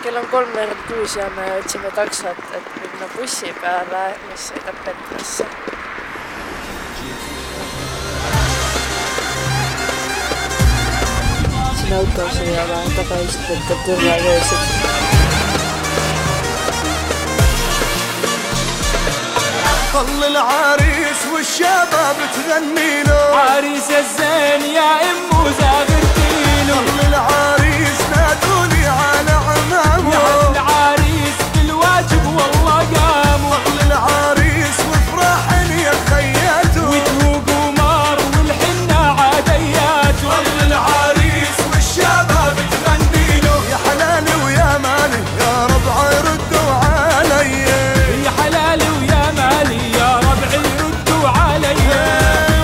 kell on 3:06 ja me otsime taksot, et minna bussi peale, mis sõidab Petrasse. Siin autos ei ole tagaistmete turvaveesid. ظل العريس والشباب تغني له عريس الزين يا ام وزاغرتيله ظل العريس نادوني على عمامه يا العريس بالواجب والله قاموا ظل العريس وفرحن يا خياته وتهو قمار والحنة عادياته ظل العريس والشباب تغني له يا حلالي ويا مالي يا ربع ردوا علي يا حلالي ويا مالي يا ربعي ردوا علي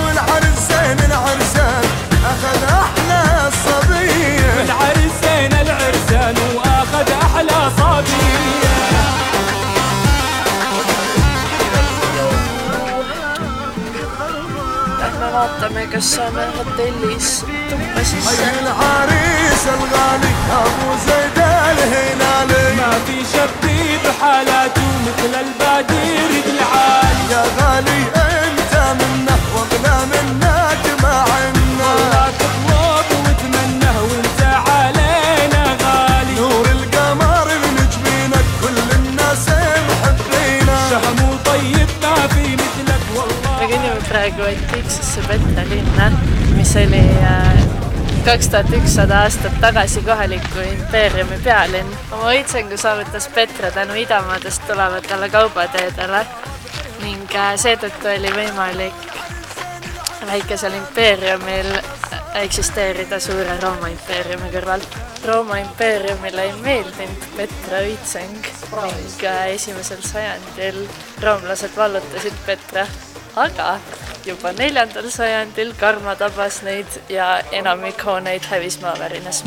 والعرس زين العرسان أخذ أحلى الصبية والعرس زين العرسان وأخذ أحلى صبية Lähme vaatame, kas saame hotellis tuppa sisse. حي العريس الغالي أبو زيد الهلالي ما في شبي بحالاته مثل البدير العالي يا غالي أنت منه وأغلى منك ما عنا والله تطلب وتمنه وانت علينا غالي نور القمر من جبينك كل الناس محبينا شهم وطيب ما في مثلك والله. Me kõnnime praegu antiiksesse Petra linna, mis oli 2100 aastat tagasi kohaliku impeeriumi pealinn. Oma õitsengu saavutas Petra tänu idamaadest tulevatele kaubateedele ning seetõttu oli võimalik väikesel impeeriumil eksisteerida suure Rooma impeeriumi kõrval. Rooma impeeriumile ei meeldinud Petra õitseng ning 1. sajandil roomlased vallutasid Petra, aga juba 4. sajandil karma tabas neid ja enamik hooneid hävis maavärinas.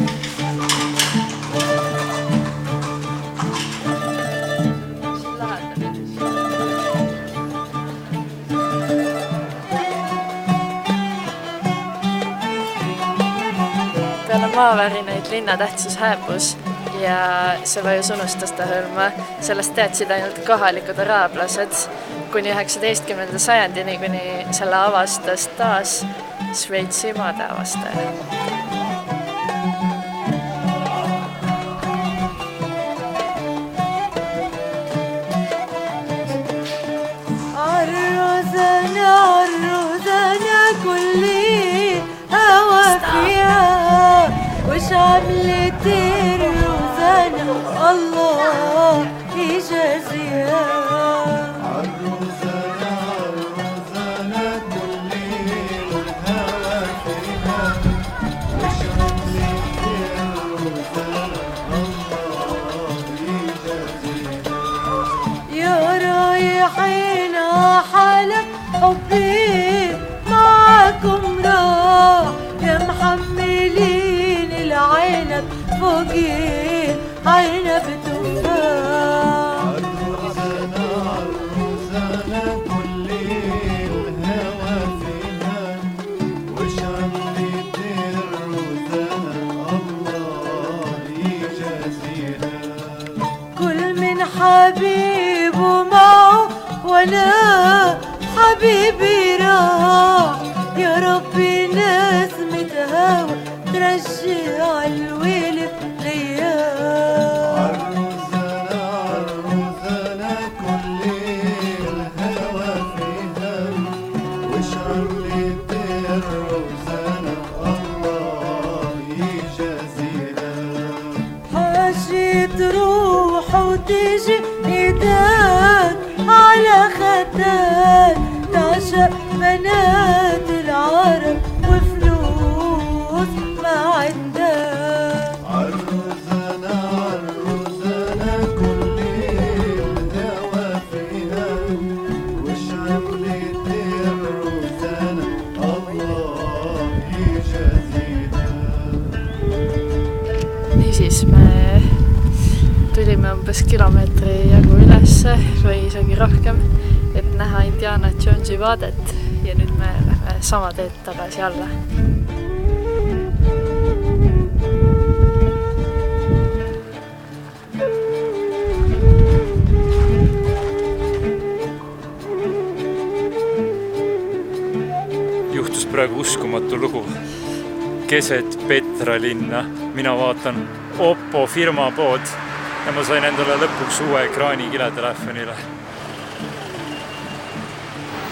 Peale maavärinaid linna tähtsus hääbus ja see vajus unustas ta hõlma. Sellest teadsid ainult kohalikud araablased kuni 19. sajandini, kuni selle avastas taas Šveitsi maadeavastaja. عروسنا كلي هوا فيها وش عملت الروزانة الله يجازيها رايحين حالة حبي معاكم راح يا محملين العنب فوقين عنب تفاح عروسنا كل الهوى فيها وش عملت الروزانة الله يجازيها كل من حبيب ومعه وانا حبيبي راح يا ربي نسمة هوا ترجع الولد ليا عروسنا كل الهوى فيها وش عملت الروزانة الله يجازيها حاجة تروح وتيجي ايدك على خدك تعشق بنات العرب وفلوس ما عندك عروسنا كل الهوى فيها وش عملت الروزانة الله يجازيها. Niisiis me tulime umbes kilomeetri jagu ülesse või isegi rohkem, et näha Indiana Jonesi vaadet ja nüüd me lähme sama teed tagasi alla. praegu uskumatu lugu. Keset Petra linna. Mina vaatan Oppo firma pood ja ma sain endale lõpuks uue ekraani kiletelefonile.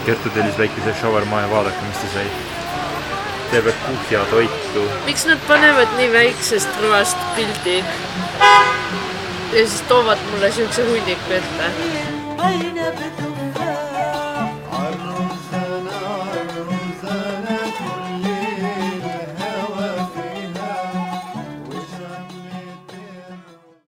Kertu tellis väikese shawarma ja vaadake, mis ta sai. Terve kuhja toitu. Miks nad panevad nii väiksest rõvast pildi? Ja siis toovad mulle siukse hunniku ette.